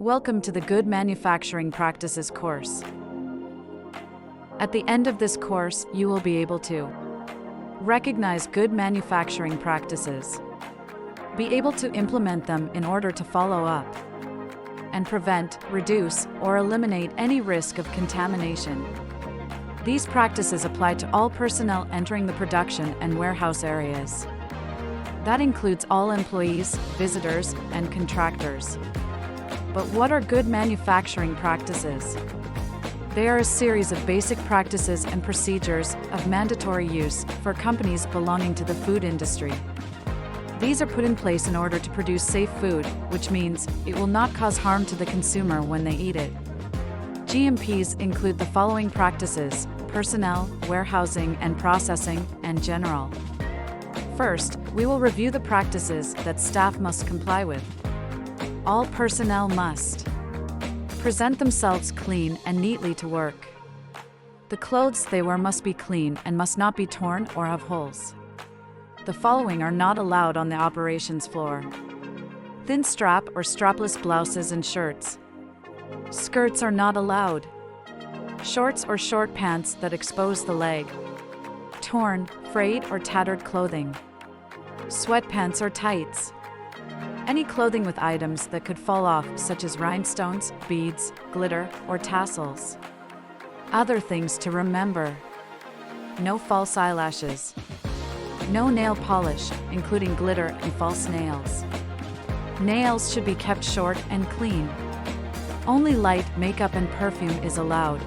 Welcome to the Good Manufacturing Practices course. At the end of this course, you will be able to recognize good manufacturing practices, be able to implement them in order to follow up, and prevent, reduce, or eliminate any risk of contamination. These practices apply to all personnel entering the production and warehouse areas. That includes all employees, visitors, and contractors. But what are good manufacturing practices? They are a series of basic practices and procedures of mandatory use for companies belonging to the food industry. These are put in place in order to produce safe food, which means it will not cause harm to the consumer when they eat it. GMPs include the following practices: personnel, warehousing and processing, and general. First, we will review the practices that staff must comply with. All personnel must present themselves clean and neatly to work. The clothes they wear must be clean and must not be torn or have holes. The following are not allowed on the operations floor: thin strap or strapless blouses and shirts. Skirts are not allowed. Shorts or short pants that expose the leg. Torn, frayed or tattered clothing. Sweatpants or tights. Any clothing with items that could fall off, such as rhinestones, beads, glitter, or tassels. Other things to remember: no false eyelashes. No nail polish, including glitter and false nails. Nails should be kept short and clean. Only light makeup and perfume is allowed.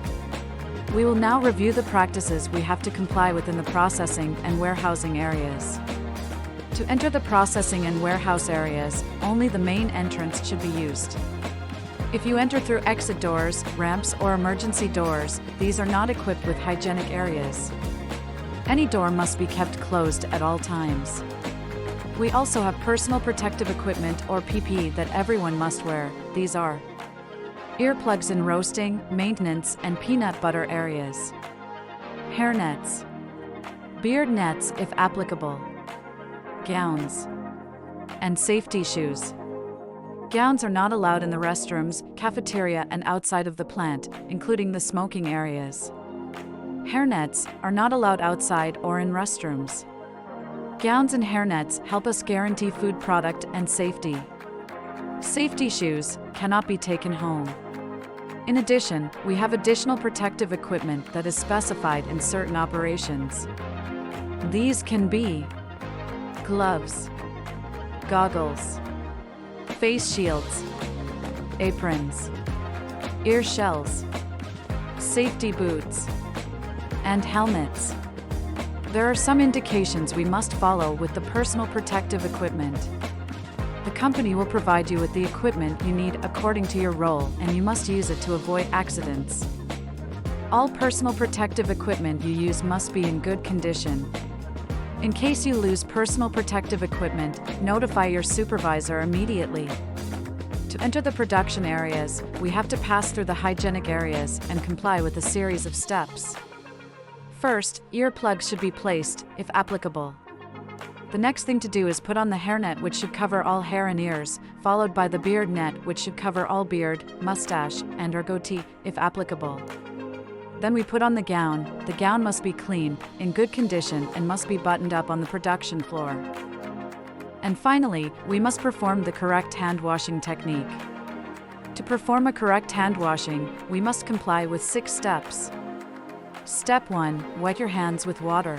We will now review the practices we have to comply with in the processing and warehousing areas. To enter the processing and warehouse areas, only the main entrance should be used. If you enter through exit doors, ramps, or emergency doors, these are not equipped with hygienic areas. Any door must be kept closed at all times. We also have personal protective equipment or PPE that everyone must wear. These are earplugs in roasting, maintenance, and peanut butter areas, hair nets, beard nets if applicable, gowns, and safety shoes. Gowns are not allowed in the restrooms, cafeteria, and outside of the plant, including the smoking areas. Hairnets are not allowed outside or in restrooms. Gowns and hairnets help us guarantee food product and safety. Safety shoes cannot be taken home. In addition, we have additional protective equipment that is specified in certain operations. These can be gloves, goggles, face shields, aprons, ear shells, safety boots, and helmets. There are some indications we must follow with the personal protective equipment. The company will provide you with the equipment you need according to your role, and you must use it to avoid accidents. All personal protective equipment you use must be in good condition. In case you lose personal protective equipment, notify your supervisor immediately. To enter the production areas, we have to pass through the hygienic areas and comply with a series of steps. First, earplugs should be placed, if applicable. The next thing to do is put on the hairnet, which should cover all hair and ears, followed by the beard net, which should cover all beard, mustache, and/or goatee, if applicable. Then we put on the gown. The gown must be clean, in good condition, and must be buttoned up on the production floor. And finally, we must perform the correct hand washing technique. To perform a correct hand washing, we must comply with 6 steps. Step 1, wet your hands with water.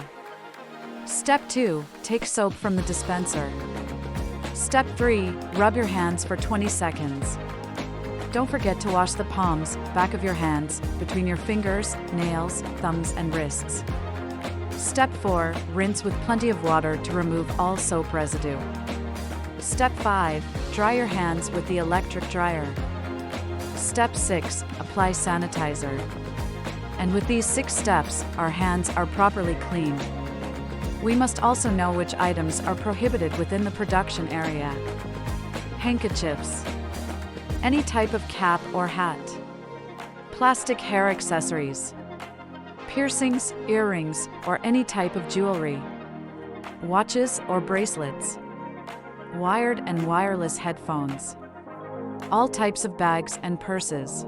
Step 2, take soap from the dispenser. Step 3, rub your hands for 20 seconds. Don't forget to wash the palms, back of your hands, between your fingers, nails, thumbs, and wrists. Step 4, rinse with plenty of water to remove all soap residue. Step 5, dry your hands with the electric dryer. Step 6, apply sanitizer. And with these 6 steps, our hands are properly cleaned. We must also know which items are prohibited within the production area: handkerchiefs, any type of cap or hat, plastic hair accessories, piercings, earrings, or any type of jewelry, watches or bracelets, wired and wireless headphones, all types of bags and purses,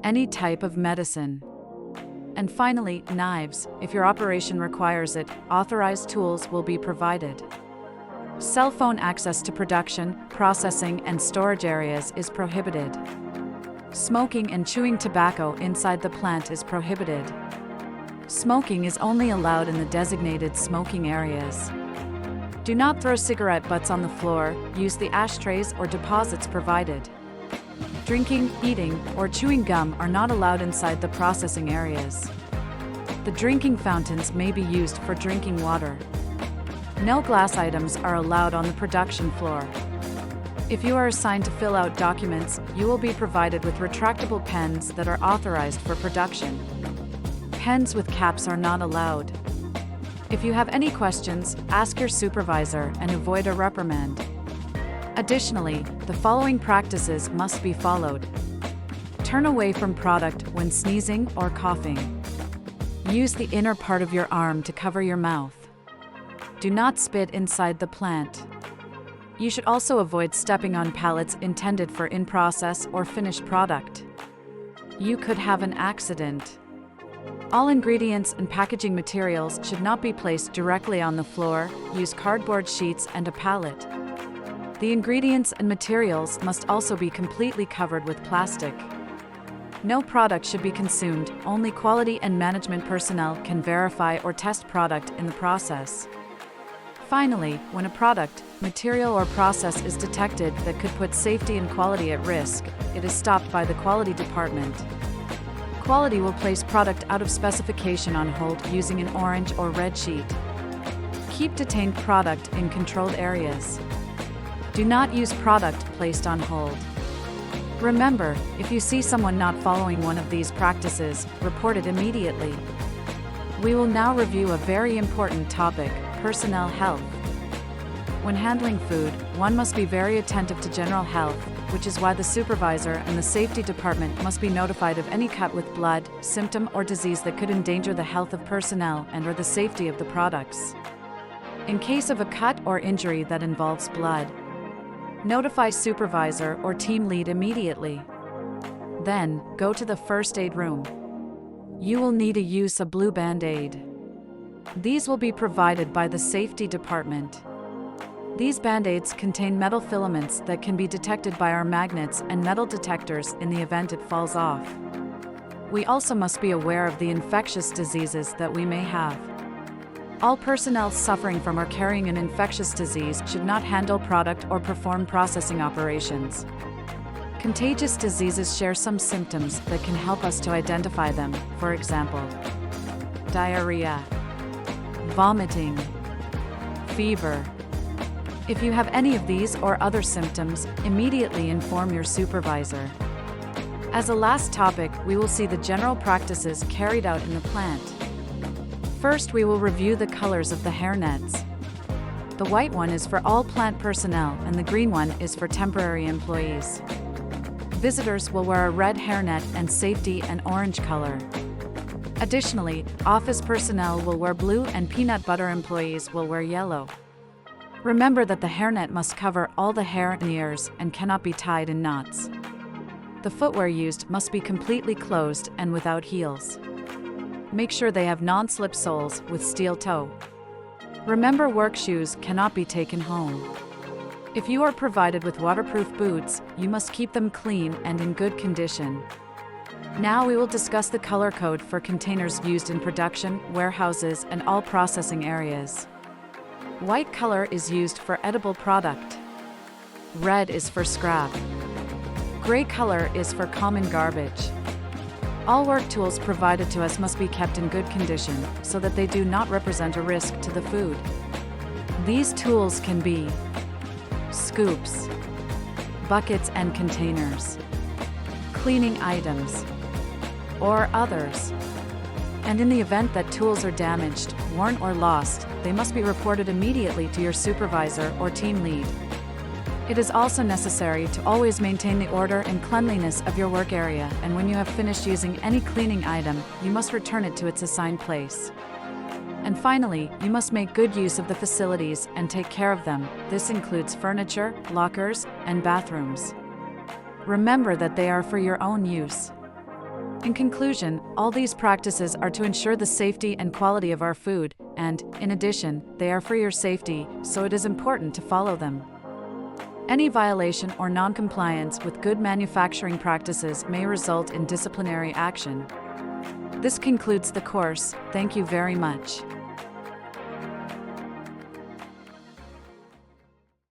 any type of medicine. And finally, knives. If your operation requires it, authorized tools will be provided. Cell phone access to production, processing, and storage areas is prohibited. Smoking and chewing tobacco inside the plant is prohibited. Smoking is only allowed in the designated smoking areas. Do not throw cigarette butts on the floor, use the ashtrays or deposits provided. Drinking, eating, or chewing gum are not allowed inside the processing areas. The drinking fountains may be used for drinking water. No glass items are allowed on the production floor. If you are assigned to fill out documents, you will be provided with retractable pens that are authorized for production. Pens with caps are not allowed. If you have any questions, ask your supervisor and avoid a reprimand. Additionally, the following practices must be followed. Turn away from product when sneezing or coughing. Use the inner part of your arm to cover your mouth. Do not spit inside the plant. You should also avoid stepping on pallets intended for in-process or finished product. You could have an accident. All ingredients and packaging materials should not be placed directly on the floor. Use cardboard sheets and a pallet. The ingredients and materials must also be completely covered with plastic. No product should be consumed. Only quality and management personnel can verify or test product in the process. Finally, when a product, material, or process is detected that could put safety and quality at risk, it is stopped by the quality department. Quality will place product out of specification on hold using an orange or red sheet. Keep detained product in controlled areas. Do not use product placed on hold. Remember, if you see someone not following one of these practices, report it immediately. We will now review a very important topic: personnel health. When handling food, one must be very attentive to general health, which is why the supervisor and the safety department must be notified of any cut with blood, symptom, or disease that could endanger the health of personnel and/or the safety of the products. In case of a cut or injury that involves blood, notify supervisor or team lead immediately. Then, go to the first aid room. You will need to use a blue Band-Aid. These will be provided by the safety department. These Band-Aids contain metal filaments that can be detected by our magnets and metal detectors in the event it falls off. We also must be aware of the infectious diseases that we may have. All personnel suffering from or carrying an infectious disease should not handle product or perform processing operations. Contagious diseases share some symptoms that can help us to identify them, for example, diarrhea, vomiting, fever. If you have any of these or other symptoms, immediately inform your supervisor. As a last topic, we will see the general practices carried out in the plant. First, we will review the colors of the hairnets. The white one is for all plant personnel and the green one is for temporary employees. Visitors will wear a red hairnet and safety and orange color. Additionally, office personnel will wear blue and peanut butter employees will wear yellow. Remember that the hairnet must cover all the hair and ears and cannot be tied in knots. The footwear used must be completely closed and without heels. Make sure they have non-slip soles with steel toe. Remember, work shoes cannot be taken home. If you are provided with waterproof boots, you must keep them clean and in good condition. Now we will discuss the color code for containers used in production, warehouses, and all processing areas. White color is used for edible product. Red is for scrap. Gray color is for common garbage. All work tools provided to us must be kept in good condition so that they do not represent a risk to the food. These tools can be scoops, buckets and containers, cleaning items, or others. And in the event that tools are damaged, worn or lost, they must be reported immediately to your supervisor or team lead. It is also necessary to always maintain the order and cleanliness of your work area, and when you have finished using any cleaning item, you must return it to its assigned place. And finally, you must make good use of the facilities and take care of them. This includes furniture, lockers, and bathrooms. remember that they are for your own use. In conclusion, all these practices are to ensure the safety and quality of our food, and, in addition, they are for your safety, so it is important to follow them. Any violation or non-compliance with good manufacturing practices may result in disciplinary action. This concludes the course. Thank you very much.